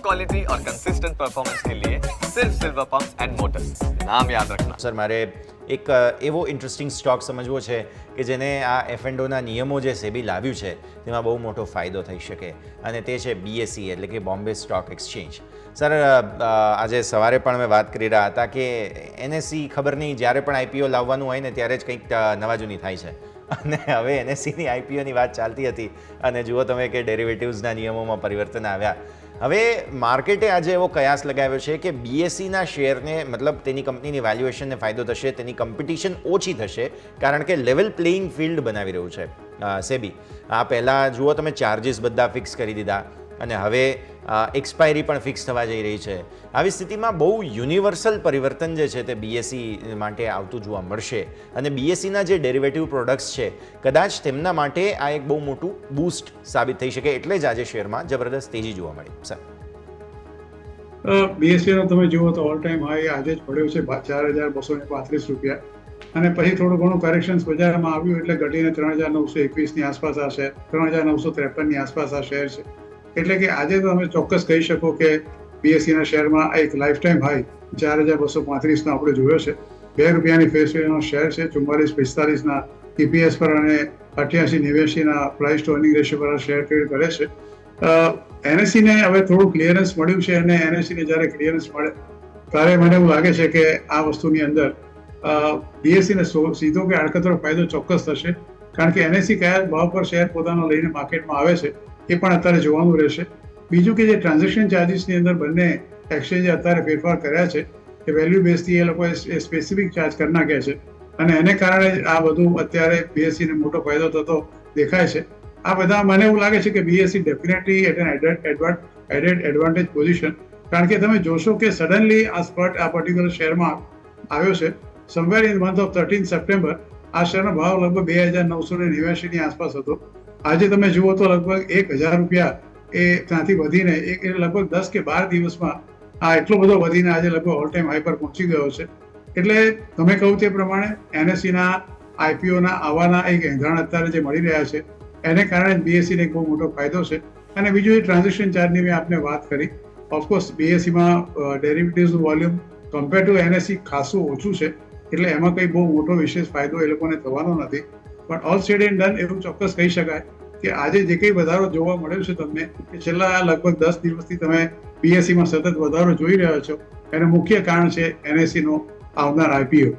Quality और consistent performance के लिए सिर्फ सिल्वर पंप्स एंड मोटर्स, नाम याद रखना। સર મારે એક એવો ઇન્ટરેસ્ટિંગ સ્ટોક સમજવો છે કે જેને આ F&Oના નિયમો જે સેબી લાવ્યું છે તેમાં બહુ મોટો ફાયદો થઈ શકે, અને તે છે BSE એટલે કે બોમ્બે સ્ટોક એક્સચેન્જ. સર આજે સવારે પણ અમે વાત કરી રહ્યા હતા કે NSE ખબર નહીં જ્યારે પણ IPO લાવવાનું હોય ને ત્યારે જ કંઈક નવાજૂની થાય છે, અને હવે NSEની IPOની વાત ચાલતી હતી અને જુઓ તમે કે ડેરિવેટિવ્સના નિયમોમાં પરિવર્તન આવ્યા. હવે માર્કેટે આજે એવો કયાસ લગાવ્યો છે કે BSEના શેરને મતલબ તેની કંપનીની વેલ્યુએશનને ફાયદો થશે, તેની કોમ્પિટિશન ઓછી થશે, કારણ કે લેવલ પ્લેઇંગ ફિલ્ડ બનાવી રહ્યું છે સેબી. આ પહેલાં જુઓ તમે ચાર્જીસ બધા ફિક્સ કરી દીધા અને હવે એક્સપાયરી પણ ફિક્સ થવા જઈ રહી છે. આવી સ્થિતિમાં બહુ યુનિવર્સલ પરિવર્તન જે છે તે BSE માટે આવતું જોવા મળશે, અને BSEના જે ડેરિવેટિવ પ્રોડક્ટ્સ છે કદાચ તેમના માટે આ એક બહુ મોટું બૂસ્ટ સાબિત થઈ શકે, એટલે જ આજે શેરમાં જબરદસ્ત તેજી જોવા મળી. સર BSEનો તમે જુઓ તો ઓલ ટાઈમ હાઈ આજે જ પડ્યો છે 4,235 રૂપિયા, અને પછી થોડું ઘણું કરેક્શન બજારમાં આવ્યું એટલે ઘટીને 3,921ની આસપાસ આ શેર, 3,953ની આસપાસ આ શેર છે. એટલે કે આજે તો તમે ચોક્કસ કહી શકો કે BSEના શેરમાં એક લાઈફ ટાઈમ હાઈ 4,235નો આપણે જોયો છે. 2 રૂપિયાની ફેસ વેલ્યુનો શેર છે, 44.45ના EPS પર અને 88.89ના પ્રાઇસ ટુ અર્નિંગ રેશિયો પર શેર ટ્રેડ કરે છે. NSEને હવે થોડું ક્લિયરન્સ મળ્યું છે, અને NSEને જ્યારે ક્લિયરન્સ મળે ત્યારે મને એવું લાગે છે કે આ વસ્તુની અંદર BSEને સીધો કે આડકતરો ફાયદો ચોક્કસ થશે, કારણ કે NSE કયા ભાવ પર શેર પોતાનો લઈને માર્કેટમાં આવે છે એ પણ અત્યારે જોવાનું રહેશે. બીજું કે જે ટ્રાન્ઝેક્શન ચાર્જીસની અંદર બંને એક્સચેન્જે અત્યારે ફેરફાર કર્યા છે, એ વેલ્યુ બેઝથી એ લોકોએ સ્પેસિફિક ચાર્જ કરી નાખ્યા છે, અને એને કારણે આ બધું અત્યારે BSEને મોટો ફાયદો થતો દેખાય છે. આ બધા મને એવું લાગે છે કે BSE definitely at an added advantage position, કારણ કે તમે જોશો કે સડનલી આ સ્પર્ટ આ પર્ટિક્યુલર શેરમાં આવ્યો છે. Somewhere in month of 13 September આ શેરનો ભાવ લગભગ 2,989ની આસપાસ હતો. આજે તમે જુઓ તો લગભગ 1,000 રૂપિયા એ ત્યાંથી વધીને લગભગ 10 કે 12 દિવસમાં આ એટલો બધો વધીને આજે લગભગ ઓલ ટાઈમ હાઈ પર પહોંચી ગયો છે. એટલે તમે કહું તે પ્રમાણે NSEના IPOના આવવાના એક એંધાણ અત્યારે જે મળી રહ્યા છે એને કારણે BSEને એક બહુ મોટો ફાયદો છે. અને બીજું એ ટ્રાન્ઝેક્શન ચાર્જની મેં આપને વાત કરી. ઓફકોર્સ BSEમાં ડેરિવેટિવ્સનું વોલ્યુમ કમ્પેર ટુ NSE ખાસું ઓછું છે, એટલે એમાં કંઈ બહુ મોટો વિશેષ ફાયદો એ લોકોને થવાનો નથી. પણ ઓલ સેડ એન્ડ ડન એવું ચોક્કસ કહી શકાય કે આજે જે કંઈ વધારો જોવા મળ્યો છે તમને, કે છેલ્લા લગભગ 10 દિવસથી તમે BSEમાં સતત વધારો જોઈ રહ્યા છો, એનું મુખ્ય કારણ છે NSEનો આવનાર IPO.